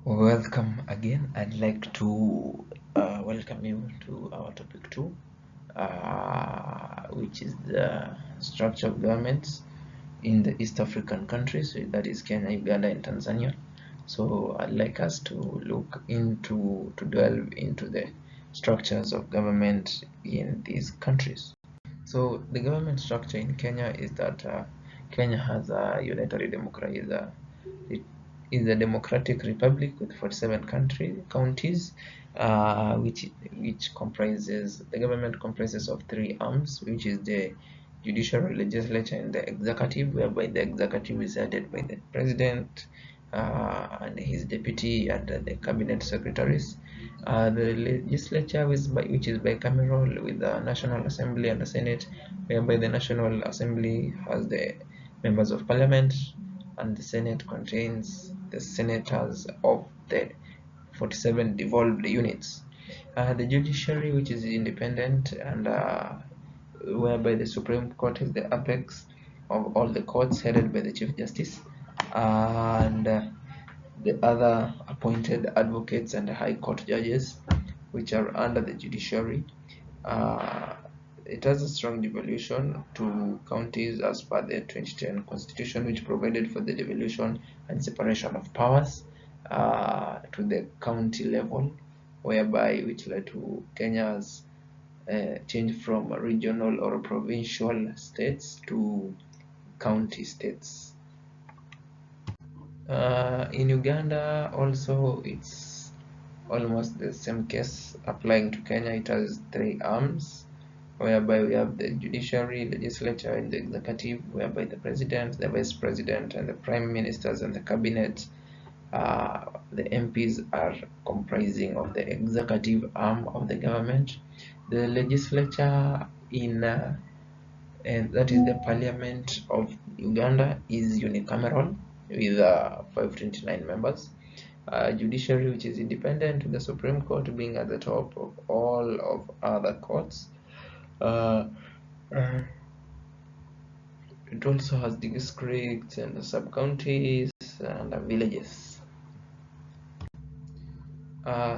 Welcome again. I'd like to welcome you to our topic 2, which is the structure of governments in the East African countries, that is Kenya, Uganda, and Tanzania. So I'd like us to delve into the structures of government in these countries. So the government structure in Kenya is that Kenya has a unitary democracy, it is a democratic republic with 47 counties, which comprises the government comprises of three arms, which is the judiciary, legislature, and the executive, whereby the executive is headed by the president and his deputy and the cabinet secretaries. The legislature which is bicameral with the National Assembly and the Senate, whereby the National Assembly has the members of parliament and the Senate contains the senators of the 47 devolved units. The judiciary, which is independent and whereby the Supreme Court is the apex of all the courts, headed by the Chief Justice, and the other appointed advocates and high court judges, which are under the judiciary. It has a strong devolution to counties as per the 2010 constitution, which provided for the devolution and separation of powers to the county level, which led to Kenya's change from regional or provincial states to county states. In Uganda also, it's almost the same case applying to Kenya. It has three arms, whereby we have the judiciary, legislature, and the executive, whereby the president, the vice president, and the prime ministers and the cabinet, the MPs are comprising of the executive arm of the government. The legislature and that is the parliament of Uganda, is unicameral with 529 members. Judiciary, which is independent, with the Supreme Court being at the top of all of other courts. Uh, uh, it also has districts and sub-counties and villages.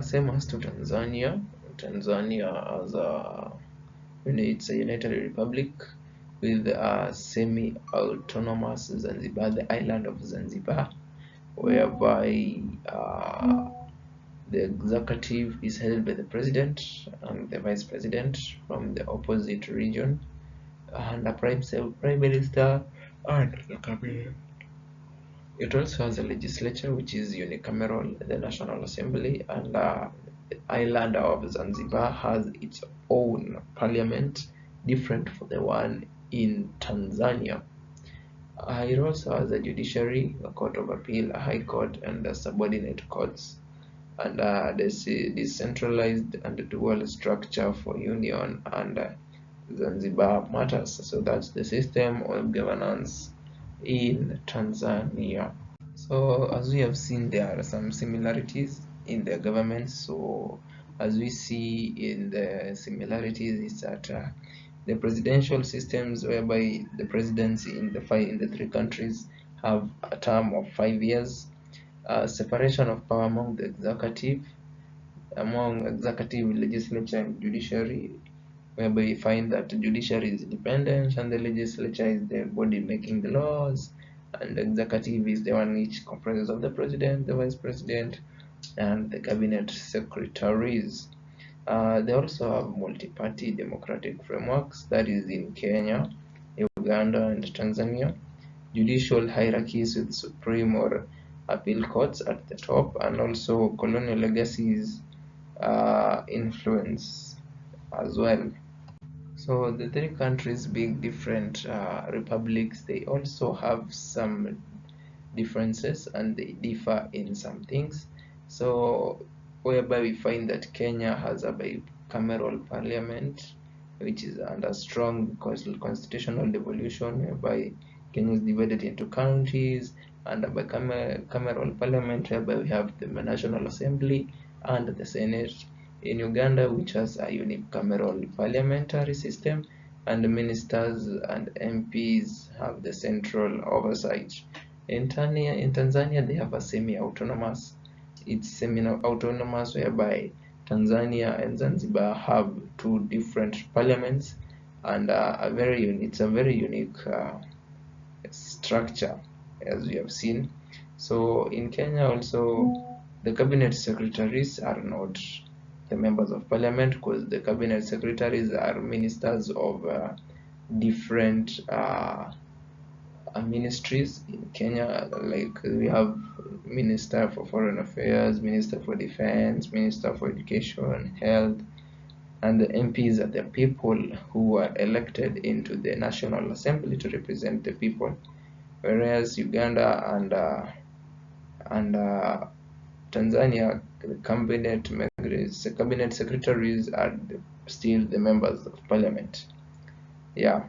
Same as to Tanzania. Tanzania as it's a unitary republic with a semi-autonomous Zanzibar, the island of Zanzibar, whereby the executive is headed by the president and the vice president from the opposite region, and a prime minister and the cabinet. It also has a legislature, which is unicameral, the National Assembly, and the island of Zanzibar has its own parliament, different from the one in Tanzania. It also has a judiciary, a court of appeal, a high court, and subordinate courts, and decentralized and dual structure for union and Zanzibar matters. So that's the system of governance in Tanzania. So as we have seen, there are some similarities in the government. So as we see in the similarities is that the presidential systems, whereby the presidency in the three countries have a term of 5 years, separation of power among executive, legislature, and judiciary, whereby you find that the judiciary is independent and the legislature is the body making the laws, and the executive is the one which comprises of the president, the vice president, and the cabinet secretaries. They also have multi-party democratic frameworks, that is in Kenya, Uganda, and Tanzania. Judicial hierarchies with supreme or appeal courts at the top, and also colonial legacies influence as well. So the three countries being different republics, they also have some differences and they differ in some things. So whereby we find that Kenya has a bicameral parliament, which is under strong constitutional devolution, whereby Kenya is divided into counties, and a bicameral parliament, whereby we have the National Assembly and the Senate. In Uganda, which has a unicameral parliamentary system, and the ministers and MPs have the central oversight. In Tanzania, they have a semi-autonomous It's semi-autonomous, whereby Tanzania and Zanzibar have two different parliaments, and it's a very unique structure, as we have seen. So in Kenya also, the cabinet secretaries are not the members of parliament, because the cabinet secretaries are ministers of different ministries in Kenya. Like we have Minister for Foreign Affairs, Minister for Defense, Minister for Education, Health, and the MPs are the people who are elected into the National Assembly to represent the people. Whereas Uganda and Tanzania, the cabinet secretaries are still the members of parliament. Yeah.